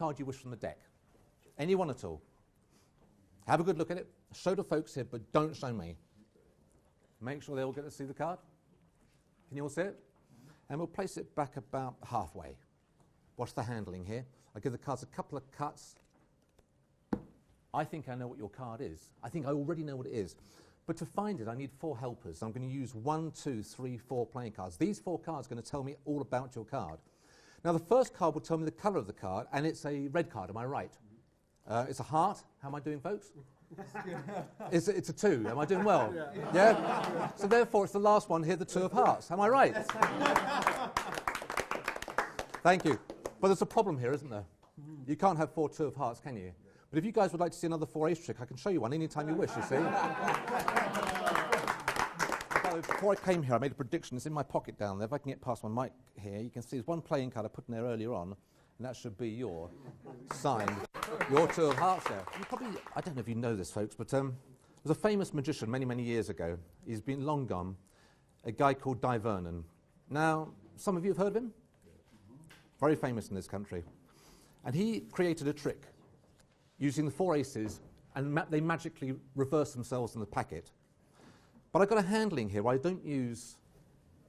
card you wish from the deck. Any one at all. Have a good look at it. Show the folks here, but don't show me. Make sure they all get to see the card. Can you all see it? And we'll place it back about halfway. Watch the handling here. I give the cards a couple of cuts. I think I know what your card is. I think I already know what it is. But to find it, I need 4 helpers. I'm going to use 1, 2, 3, 4 playing cards. These 4 cards are going to tell me all about your card. Now, the first card will tell me the colour of the card, and it's a red card. Am I right? It's a heart. How am I doing, folks? It's a 2. Am I doing well? Yeah? So therefore, it's the last one here, the 2 of hearts. Am I right? Thank you. But there's a problem here, isn't there? You can't have 4 2 of hearts, can you? But if you guys would like to see another 4 ace trick, I can show you one anytime you wish, you see. Before I came here, I made a prediction. It's in my pocket down there. If I can get past my mic here, you can see there's one playing card I put in there earlier on, and that should be your signed, your 2 of hearts there. You probably, I don't know if you know this, folks, but there was a famous magician many, many years ago. He's been long gone, a guy called Di Vernon. Now, some of you have heard of him? Very famous in this country. And he created a trick using the 4 aces, and they magically reverse themselves in the packet. But I've got a handling here where I don't use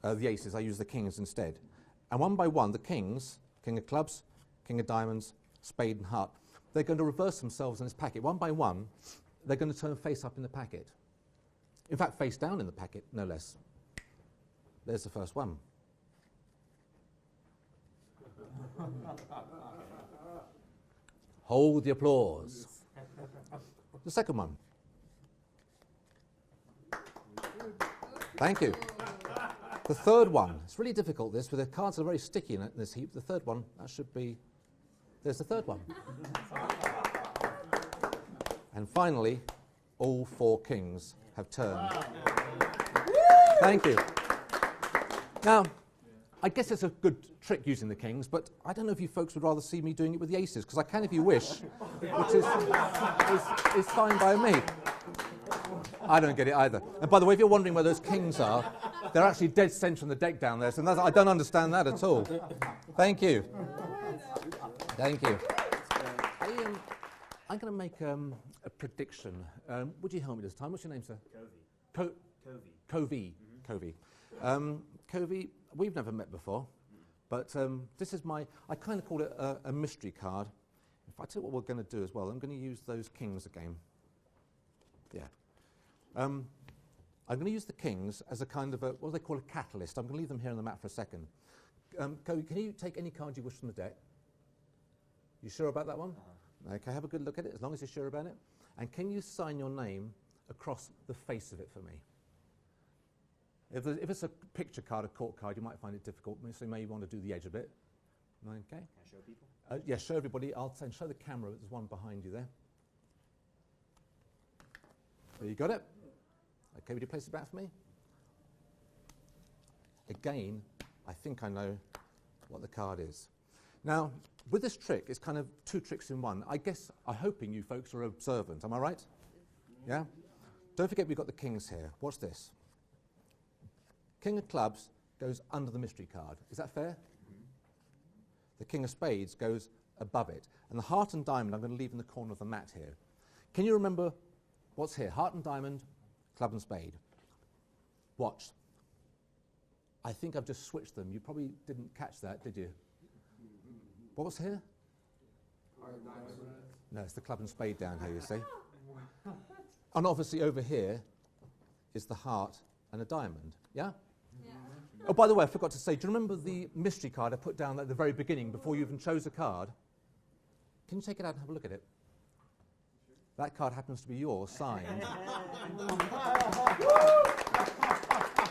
the aces, I use the kings instead. And one by one, the kings, king of clubs, king of diamonds, spade and heart, they're going to reverse themselves in this packet. One by one, they're going to turn face up in the packet. In fact, face down in the packet, no less. There's the first one. Hold the applause. The second one. Thank you. The third one. It's really difficult, this, but the cards are very sticky in this heap. The third one, that should be... There's the third one. And finally, all 4 kings have turned. Thank you. Now, I guess it's a good trick using the kings, but I don't know if you folks would rather see me doing it with the aces, because I can if you wish, which is fine by me. I don't get it either. And by the way, if you're wondering where those kings are, they're actually dead centre on the deck down there, so I don't understand that at all. Thank you. Thank you. I'm going to make a prediction. Would you help me this time? What's your name, sir? Covey. Covey. Covey. Covey, we've never met before, but this is I kind of call it a mystery card. If I tell you what we're going to do as well, I'm going to use those kings again. Yeah. I'm going to use the kings as a kind of what do they call a catalyst. I'm going to leave them here on the mat for a second. Covey, can you take any card you wish from the deck? You sure about that one? Okay, have a good look at it, as long as you're sure about it. And can you sign your name across the face of it for me? If it's a picture card, a court card, you might find it difficult, so you may want to do the edge a bit. Okay. Can I show people? Yeah, show everybody. I'll show the camera. There's one behind you there. There you got it. Okay, would you place it back for me? Again, I think I know what the card is. Now, with this trick, it's kind of 2 tricks in one. I guess I'm hoping you folks are observant. Am I right? Yeah? Don't forget we've got the kings here. Watch this. King of clubs goes under the mystery card. Is that fair? The king of spades goes above it. And the heart and diamond I'm going to leave in the corner of the mat here. Can you remember what's here? Heart and diamond, club and spade. Watch. I think I've just switched them. You probably didn't catch that, did you? What was here? No, it's the club and spade down here, you see. And obviously over here is the heart and a diamond. Yeah? Yeah. Oh, by the way, I forgot to say, do you remember the mystery card I put down at the very beginning before you even chose a card? Can you take it out and have a look at it? That card happens to be yours, signed.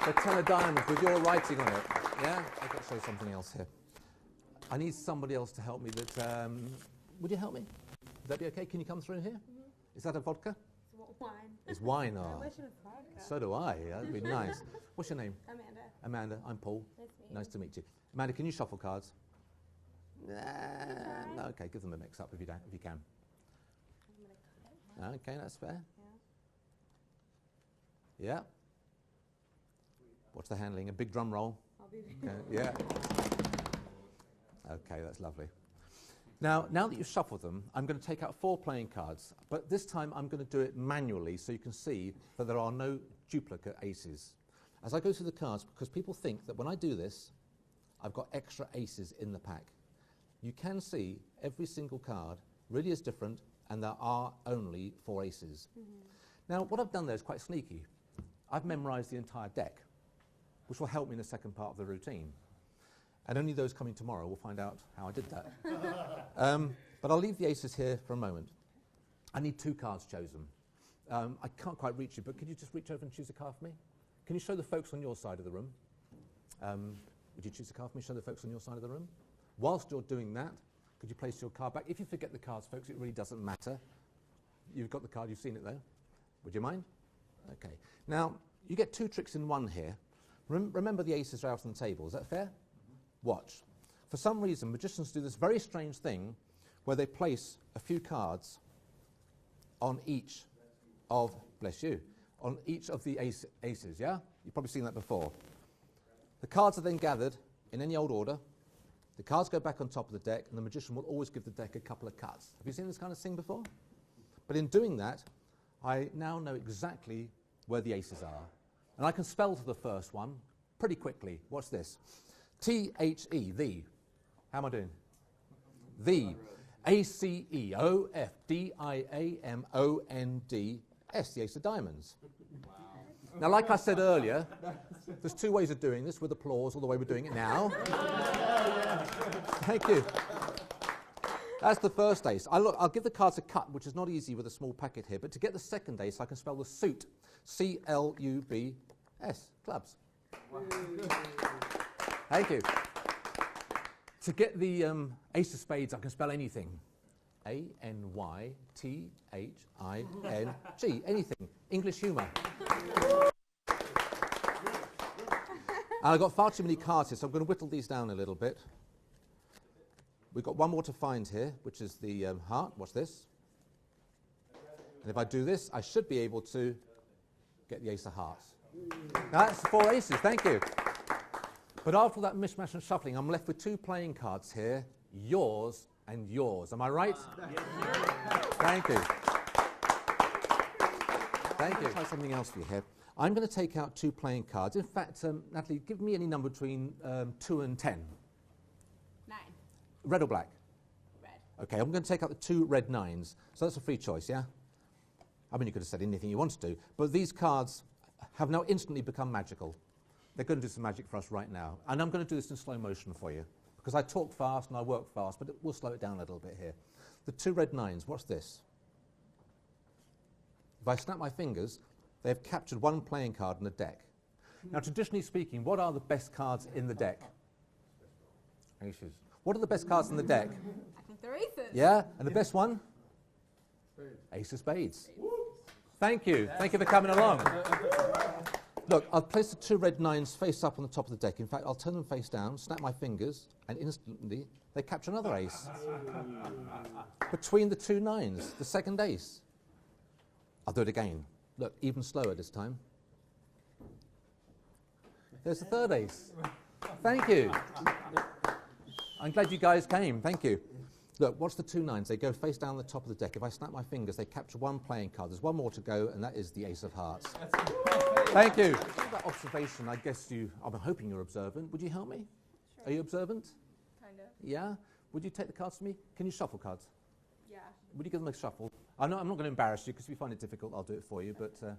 The 10 of diamonds with your writing on it. Yeah? I've got to show you something else here. I need somebody else to help me. Would you help me? Would that be okay? Can you come through here? Mm-hmm. Is that a vodka? It's wine. It's wine, I wish it was vodka. So do I. That'd be nice. What's your name? Amanda. Amanda. I'm Paul. Nice to meet you. Amanda, can you shuffle cards? No, okay, give them a mix up if you can. Okay, that's fair. Yeah. What's the handling? A big drum roll? I'll be okay, yeah. Okay, that's lovely. Now that you've shuffled them, I'm going to take out 4 playing cards, but this time I'm going to do it manually so you can see that there are no duplicate aces. As I go through the cards, because people think that when I do this, I've got extra aces in the pack. You can see every single card really is different, and there are only 4 aces. Now, what I've done there is quite sneaky. I've memorized the entire deck, which will help me in the second part of the routine. And only those coming tomorrow will find out how I did that. But I'll leave the aces here for a moment. I need 2 cards chosen. I can't quite reach you, but could you just reach over and choose a card for me? Can you show the folks on your side of the room? Would you choose a card for me? Show the folks on your side of the room. Whilst you're doing that, could you place your card back? If you forget the cards, folks, it really doesn't matter. You've got the card, you've seen it though. Would you mind? Okay. Now, you get 2 tricks in one here. Remember the aces are out on the table, is that fair? Watch. For some reason, magicians do this very strange thing where they place a few cards on each of, bless you, on each of the aces, yeah? You've probably seen that before. The cards are then gathered in any old order. The cards go back on top of the deck, and the magician will always give the deck a couple of cuts. Have you seen this kind of thing before? But in doing that, I now know exactly where the aces are. And I can spell to the first one pretty quickly. Watch this. T-H-E, the. How am I doing? The. A-C-E-O-F-D-I-A-M-O-N-D-S, the ace of diamonds. Wow. Now, like I said earlier, there's 2 ways of doing this, with applause, or the way we're doing it now. Thank you. That's the first ace. I'll give the cards a cut, which is not easy with a small packet here, but to get the second ace, I can spell the suit. C-L-U-B-S, clubs. Wow. Thank you. To get the ace of spades, I can spell anything. A-N-Y-T-H-I-N-G, anything. English humour. And I've got far too many cards here, so I'm going to whittle these down a little bit. We've got one more to find here, which is the heart. Watch this. And if I do this, I should be able to get the ace of hearts. Now, that's 4 aces. Thank you. But after that mishmash and shuffling, I'm left with 2 playing cards here, yours and yours. Am I right? Yes. Thank you. Thank you. I'll try something else for you here. I'm going to take out 2 playing cards. In fact, Natalie, give me any number between 2 and 10. 9. Red or black? Red. Okay, I'm going to take out the 2 red 9s. So that's a free choice, yeah? I mean, you could have said anything you wanted to, but these cards have now instantly become magical. They're going to do some magic for us right now. And I'm going to do this in slow motion for you, because I talk fast and I work fast, but we'll slow it down a little bit here. The 2 red 9s, watch this. If I snap my fingers, they have captured 1 playing card in the deck. Now, traditionally speaking, what are the best cards in the deck? Aces. What are the best cards in the deck? I think they're aces. Yeah? And the best one? Ace of spades. Thank you. Thank you for coming along. Look, I'll place the 2 red 9s face up on the top of the deck. In fact, I'll turn them face down, snap my fingers, and instantly they capture another ace. Between the 2 9s, the second ace. I'll do it again. Look, even slower this time. There's the 3rd ace. Thank you. I'm glad you guys came. Thank you. Look, watch the 2 9s. They go face down the top of the deck. If I snap my fingers, they capture 1 playing card. There's 1 more to go, and that is the ace of hearts. Thank you. That observation, I guess I'm hoping you're observant. Would you help me? Sure. Are you observant? Kind of. Yeah? Would you take the cards from me? Can you shuffle cards? Yeah. Would you give them a shuffle? I'm not going to embarrass you, because if you find it difficult, I'll do it for you. But I got it.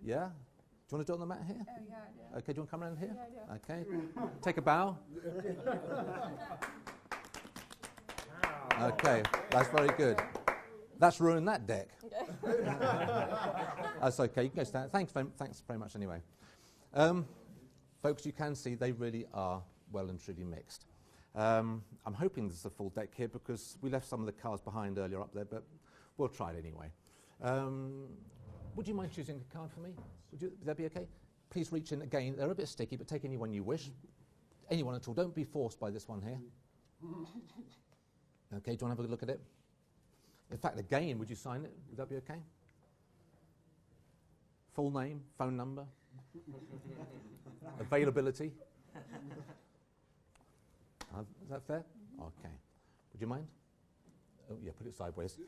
yeah? Do you want to do it on the mat here? Oh, yeah, I do. Okay, do you want to come around here? Yeah, I do. Okay. Take a bow. Okay, that's very good. That's ruined that deck. Okay. That's okay. You can go stand. Thanks very much anyway. Folks, you can see they really are well and truly mixed. I'm hoping there's a full deck here, because we left some of the cards behind earlier up there, but we'll try it anyway. Would you mind choosing a card for me? Would that be okay? Please reach in again. They're a bit sticky, but take any one you wish. Anyone at all. Don't be forced by this one here. Okay, do you want to have a look at it? In fact, again, would you sign it? Would that be okay? Full name, phone number, availability. Is that fair? Okay. Would you mind? Oh, yeah, put it sideways.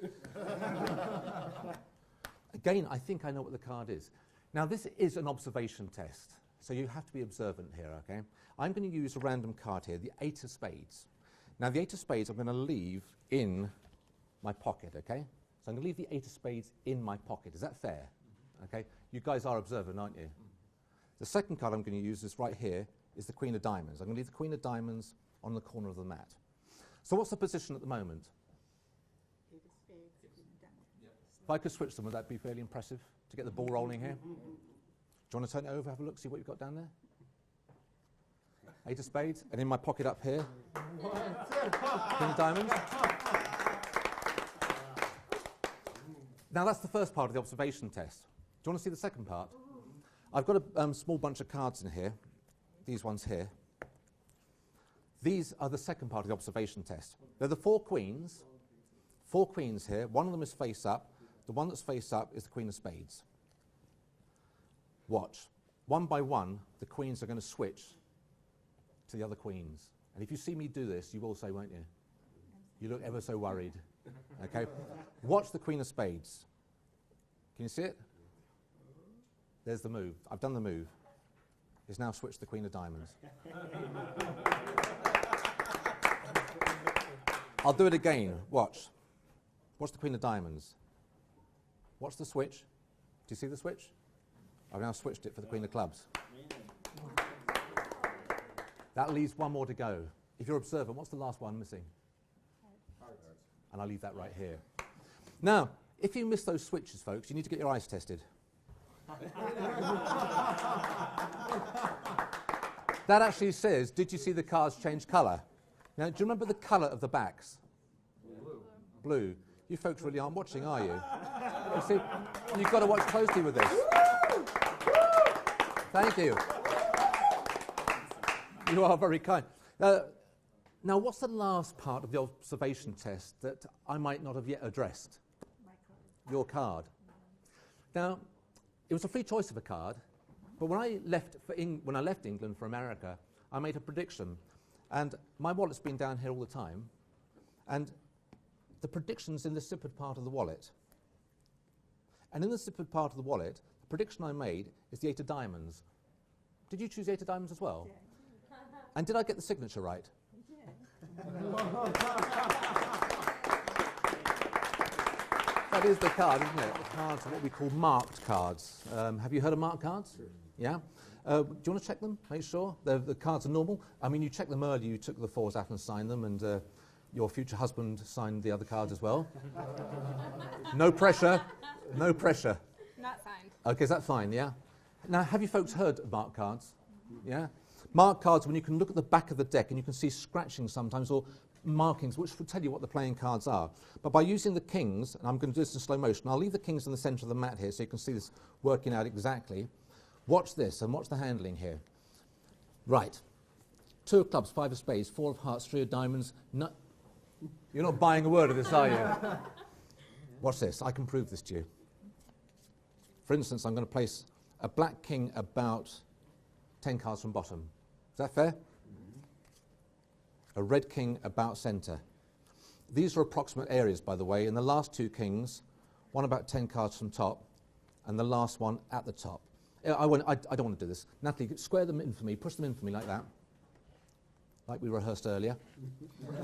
Again, I think I know what the card is. Now, this is an observation test, so you have to be observant here, okay? I'm going to use a random card here, the 8 of spades. Now, the 8 of spades I'm going to leave in my pocket, okay? So I'm going to leave the 8 of spades in my pocket. Is that fair? Okay? You guys are observant, aren't you? The second card I'm going to use is right here, is the Queen of Diamonds. I'm going to leave the Queen of Diamonds on the corner of the mat. So what's the position at the moment? 8 of spades, Queen of Diamonds. If I could switch them, would that be fairly impressive to get the ball rolling here? Do you want to turn it over, have a look, see what you've got down there? 8 of spades, and in my pocket up here, Queen of Diamonds. Now that's the first part of the observation test. Do you want to see the second part? I've got a small bunch of cards in here, these ones here. These are the second part of the observation test. They're the 4 queens here. One of them is face up. The one that's face up is the Queen of Spades. Watch. One by one, the queens are going to switch to the other queens. And if you see me do this, you will say, won't you? You look ever so worried. Okay? Watch the Queen of Spades. Can you see it? There's the move. I've done the move. It's now switched to the Queen of Diamonds. I'll do it again. Watch. Watch the Queen of Diamonds. Watch the switch. Do you see the switch? I've now switched it for the Queen of Clubs. That leaves one more to go. If you're observant, what's the last one missing? And I'll leave that right here. Now, if you miss those switches, folks, you need to get your eyes tested. That actually says, did you see the cards change colour? Now, do you remember the colour of the backs? Blue. You folks really aren't watching, are you? You see, you've got to watch closely with this. Thank you. You are very kind. Now, what's the last part of the observation test that I might not have yet addressed? My card. Your card. Now, it was a free choice of a card, but when I left England for America, I made a prediction, and my wallet's been down here all the time, and the prediction's in the zippered part of the wallet. And in the zippered part of the wallet, the prediction I made is the 8 of Diamonds. Did you choose the 8 of Diamonds as well? Yeah. And did I get the signature right? That is the card, isn't it? The cards are what we call marked cards. Have you heard of marked cards? Sure. Yeah? Do you want to check them? Make sure the cards are normal? I mean, you checked them earlier, you took the 4s out and signed them, and your future husband signed the other cards as well. No pressure. No pressure. Not signed. Okay, is that fine, yeah? Now, have you folks heard of marked cards? Yeah? Marked cards, when you can look at the back of the deck and you can see scratching sometimes or markings, which will tell you what the playing cards are. But by using the kings, and I'm going to do this in slow motion, I'll leave the kings in the centre of the mat here so you can see this working out exactly. Watch this and watch the handling here. Right. 2 of clubs, 5 of spades, 4 of hearts, 3 of diamonds. No, you're not buying a word of this, are you? Watch this. I can prove this to you. For instance, I'm going to place a black king about 10 cards from bottom. Is that fair? A red king about centre. These are approximate areas, by the way, and the last 2 kings, one about 10 cards from top, and the last one at the top. I don't want to do this. Natalie, square them in for me, push them in for me like that, like we rehearsed earlier.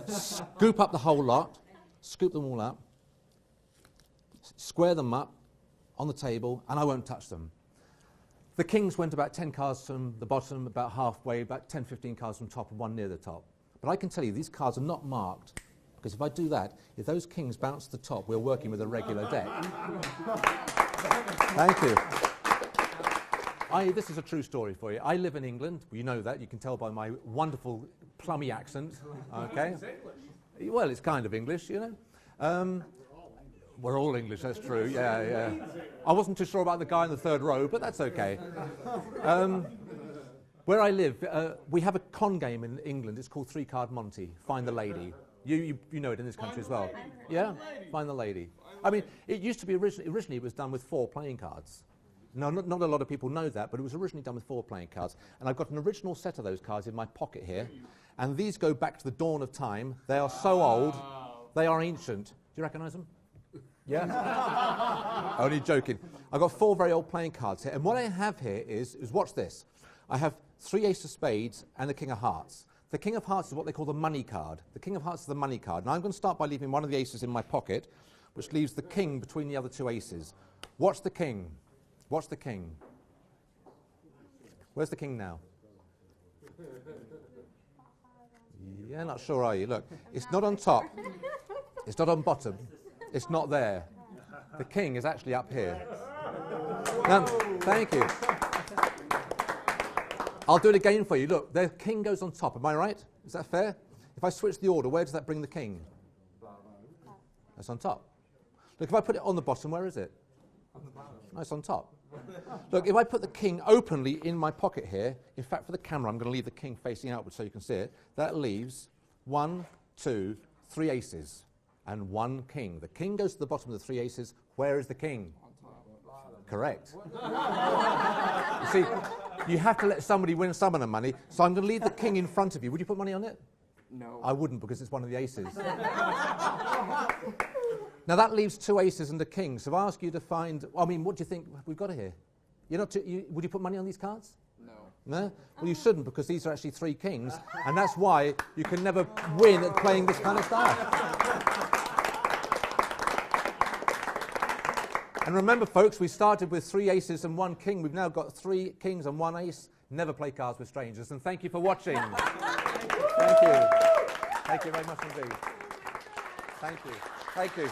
Scoop up the whole lot, scoop them all up, square them up on the table, and I won't touch them. The kings went about 10 cards from the bottom, about halfway, about 10, 15 cards from top, and 1 near the top. But I can tell you these cards are not marked, because if I do that, if those kings bounce to the top, we're working with a regular deck. Thank you. This is a true story for you. I live in England. You know that. You can tell by my wonderful plummy accent. Okay. Well, it's kind of English, you know. We're all English, that's true. Yeah, yeah. I wasn't too sure about the guy in the 3rd row, but that's okay. Where I live, we have a con game in England. It's called 3-Card Monty. Find the lady. You know it in this country as well. Yeah? Find the lady. I mean, it used to be originally it was done with 4 playing cards. No, not a lot of people know that, but it was originally done with 4 playing cards. And I've got an original set of those cards in my pocket here. And these go back to the dawn of time. They are so old, they are ancient. Do you recognise them? Yeah? Only joking. I've got 4 very old playing cards here. And what I have here is watch this. I have 3 ace of spades and the king of hearts. The king of hearts is what they call the money card. The king of hearts is the money card. Now I'm going to start by leaving one of the aces in my pocket, which leaves the king between the other 2 aces. Watch the king. Watch the king. Where's the king now? Yeah, not sure, are you? Look, it's not on top. It's not on bottom. It's not there. The king is actually up here. Thank you. I'll do it again for you. Look, the king goes on top. Am I right? Is that fair? If I switch the order, where does that bring the king? That's on top. Look, if I put it on the bottom, where is it? No, it's on top. Look, if I put the king openly in my pocket here, in fact, for the camera, I'm going to leave the king facing outward so you can see it. That leaves 1, 2, 3 aces and 1 king. The king goes to the bottom of the 3 aces. Where is the king? Correct. You see, you have to let somebody win some of the money, so I'm going to leave the king in front of you. Would you put money on it? No. I wouldn't, because it's one of the aces. Now that leaves 2 aces and a king. So if I ask you to find, I mean, what do you think we've got here? You're not would you put money on these cards? No. No? Well, you shouldn't, because these are actually 3 kings, and that's why you can never win at playing this kind of style. And remember, folks, we started with 3 aces and 1 king. We've now got 3 kings and 1 ace. Never play cards with strangers. And thank you for watching. Thank you. Thank you very much indeed. Thank you. Thank you.